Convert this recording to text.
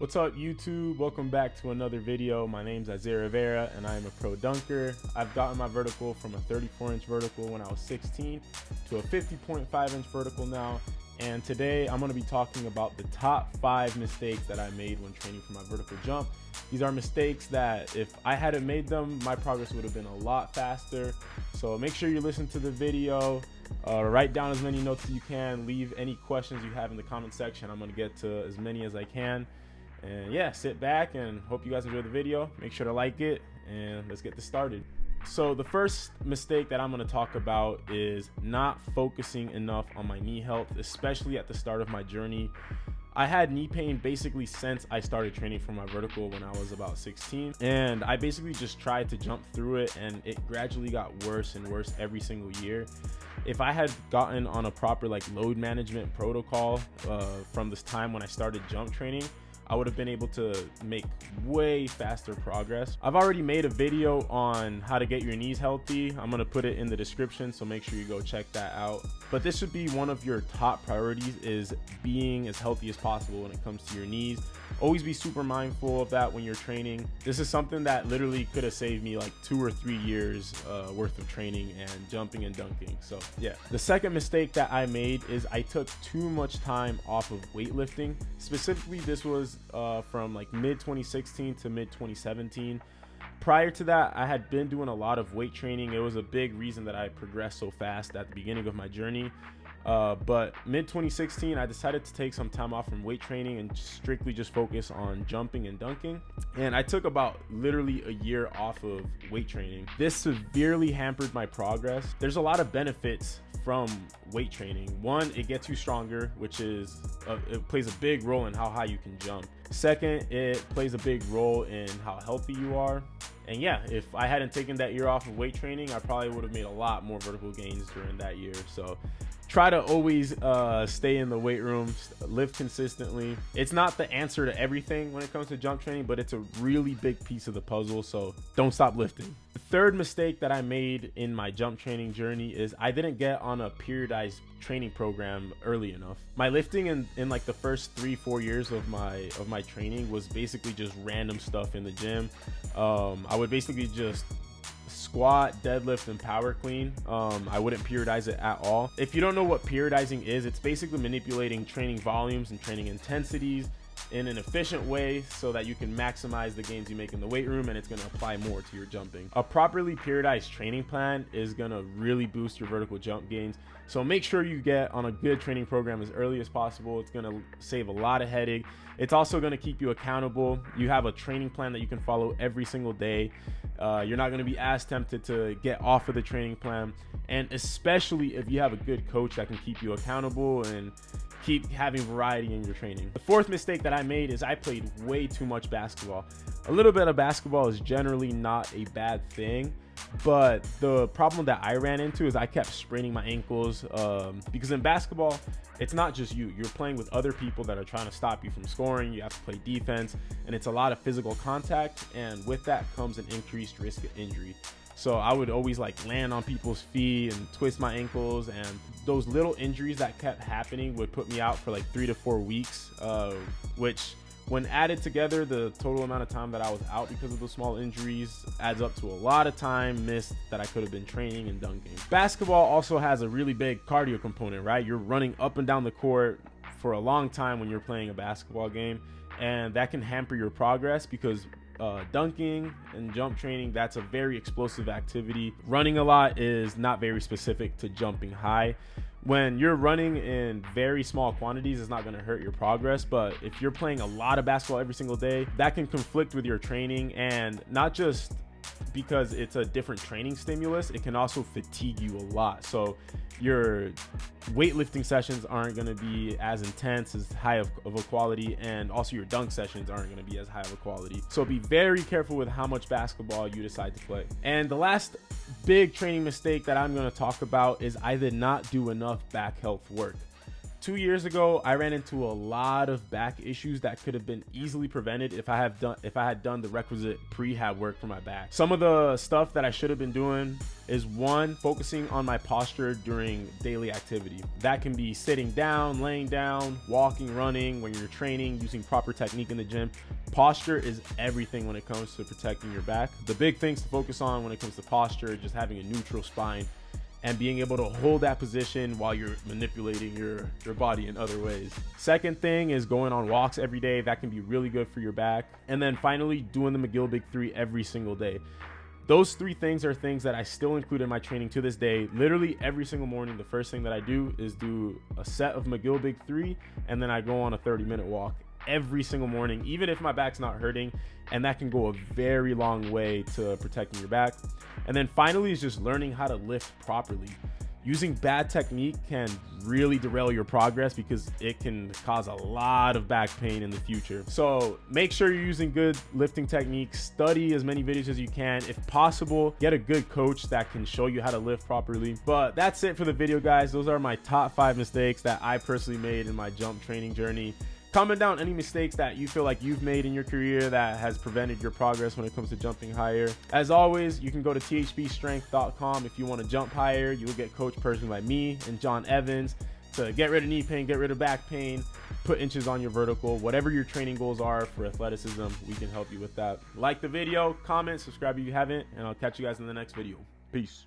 What's up YouTube? Welcome back to another video. My name's Isaiah Rivera and I am a pro dunker. I've gotten my vertical from a 34-inch vertical when I was 16 to a 50.5-inch vertical now. And today I'm going to be talking about the top 5 mistakes that I made when training for my vertical jump. These are mistakes that if I hadn't made them, my progress would have been a lot faster. So make sure you listen to the video, write down as many notes as you can, leave any questions you have in the comment section. I'm going to get to as many as I can. And yeah, sit back and hope you guys enjoy the video. Make sure to like it and let's get this started. So the first mistake that I'm going to talk about is not focusing enough on my knee health, especially at the start of my journey. I had knee pain basically since I started training for my vertical when I was about 16, and I basically just tried to jump through it, and it gradually got worse and worse every single year. If I had gotten on a proper load management protocol from this time when I started jump training, I would have been able to make way faster progress. I've already made a video on how to get your knees healthy. I'm gonna put it in the description, so make sure you go check that out. But this should be one of your top priorities, is being as healthy as possible when it comes to your knees. Always be super mindful of that when you're training. This is something that literally could have saved me like 2 or 3 years worth of training and jumping and dunking. So yeah. The second mistake that I made is I took too much time off of weightlifting. Specifically, this was from like mid 2016 to mid 2017. Prior to that, I had been doing a lot of weight training. It was a big reason that I progressed so fast at the beginning of my journey. But mid 2016, I decided to take some time off from weight training and strictly just focus on jumping and dunking. And I took about literally a year off of weight training. This severely hampered my progress. There's a lot of benefits from weight training. One, it gets you stronger, which is it plays a big role in how high you can jump. Second, it plays a big role in how healthy you are. And yeah, if I hadn't taken that year off of weight training, I probably would have made a lot more vertical gains during that year. So try to always stay in the weight room, lift consistently. It's not the answer to everything when it comes to jump training, but it's a really big piece of the puzzle, so don't stop lifting. The third mistake that I made in my jump training journey is I didn't get on a periodized training program early enough. My lifting in like the first 3-4 years of my training was basically just random stuff in the gym. I would basically just squat, deadlift, and power clean. I wouldn't periodize it at all. If you don't know what periodizing is, it's basically manipulating training volumes and training intensities in an efficient way so that you can maximize the gains you make in the weight room, and it's going to apply more to your jumping. A properly periodized training plan is going to really boost your vertical jump gains. So make sure you get on a good training program as early as possible. It's going to save a lot of headache. It's also going to keep you accountable. You have a training plan that you can follow every single day. You're not going to be as tempted to get off of the training plan, and especially if you have a good coach that can keep you accountable and keep having variety in your training. The fourth mistake that I made is I played way too much basketball. A little bit of basketball is generally not a bad thing, but the problem that I ran into is I kept spraining my ankles because in basketball, it's not just you. You're playing with other people that are trying to stop you from scoring. You have to play defense, and it's a lot of physical contact, and with that comes an increased risk of injury. So I would always land on people's feet and twist my ankles, and those little injuries that kept happening would put me out for like 3 to 4 weeks, which when added together, the total amount of time that I was out because of those small injuries adds up to a lot of time missed that I could have been training and dunking. Basketball also has a really big cardio component, right? You're running up and down the court for a long time when you're playing a basketball game, and that can hamper your progress because dunking and jump training, that's a very explosive activity. Running a lot is not very specific to jumping high. When you're running in very small quantities, it's not going to hurt your progress, but if you're playing a lot of basketball every single day, that can conflict with your training, and not just because it's a different training stimulus, it can also fatigue you a lot. So your weightlifting sessions aren't going to be as intense, as high of a quality, and also your dunk sessions aren't going to be as high of a quality. So be very careful with how much basketball you decide to play. And the last big training mistake that I'm going to talk about is I did not do enough back health work. 2 years ago, I ran into a lot of back issues that could have been easily prevented if I had done the requisite prehab work for my back. Some of the stuff that I should have been doing is, one, focusing on my posture during daily activity. That can be sitting down, laying down, walking, running, when you're training, using proper technique in the gym. Posture is everything when it comes to protecting your back. The big things to focus on when it comes to posture, just having a neutral spine and being able to hold that position while you're manipulating your body in other ways. Second thing is going on walks every day. That can be really good for your back. And then finally, doing the McGill Big 3 every single day. Those 3 things are things that I still include in my training to this day. Literally every single morning, the first thing that I do is do a set of McGill Big 3, and then I go on a 30-minute walk every single morning, even if my back's not hurting, and that can go a very long way to protecting your back. And then finally is just learning how to lift properly. Using bad technique can really derail your progress because it can cause a lot of back pain in the future. So make sure you're using good lifting techniques. Study as many videos as you can. If possible, get a good coach that can show you how to lift properly. But that's it for the video, guys. Those are my top 5 mistakes that I personally made in my jump training journey. Comment down any mistakes that you feel like you've made in your career that has prevented your progress when it comes to jumping higher. As always, you can go to THPstrength.com if you want to jump higher. You will get coached personally by me and John Evans to get rid of knee pain, get rid of back pain, put inches on your vertical. Whatever your training goals are for athleticism, we can help you with that. Like the video, comment, subscribe if you haven't, and I'll catch you guys in the next video. Peace.